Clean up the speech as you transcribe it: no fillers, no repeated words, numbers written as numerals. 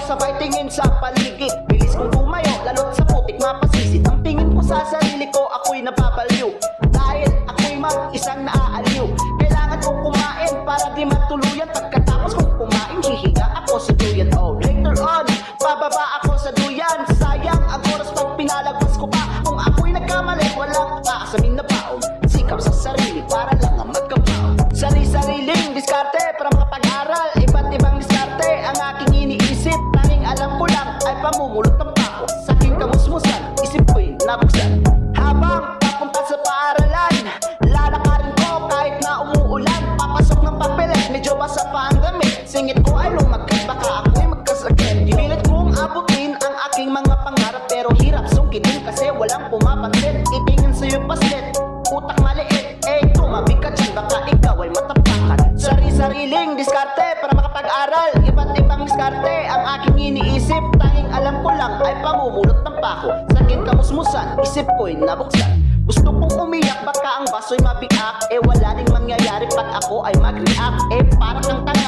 sabay tingin sa paligid. Bilis kong tumayo, lalo't sa putik mapasisid. Ang tingin ko sa sarili ko, ako'y napapaliw. Dahil ako'y mag-isang naaaliw. Kailangan kong kumain para di matuluyan. Pagkatapos kong kumain, hihiga ako sa duyan. Oh, later on, bababa ako sa duyan. Sayang ang oras pag pinalagpas ko pa. Kung ako'y nagkamali, walang aasamin na baon. Sikap sa sarili para lang ang magkabaon. Sari-sariling diskarte para makapag-aral. Iba't ibang diskarte ang aking iniisip. Tanging alam ko lang ay pamumulot ng pako. Sa aking kamusmusan, isip ko'y nabuksan. Habang papunta sa paaralan, lalakarin ko kahit na umuulan. Papasok ng papeles, medyo basa pa ang damit. Singit ko ay lumagkat, baka ako'y magkasakit. Pilit kong abutin ang aking mga pangarap, pero hirap sungkitin kasi walang pumapansin. Itingin sa'yo paslit, utak maliit, tumabi ka dyan, baka ikaw ay matapakan. Sari-sariling diskarte para makapag-aral. Iba't ibang diskarte ang aking iniisip. Tanging alam ko lang ay pamumulot ng pako. Sa aking kamusmusan, isip ko'y nabuksan. Gusto kong umiyak, baka ang baso'y mabiak. Wala ding mangyayari pag ako ay mag-react. Para kang tanga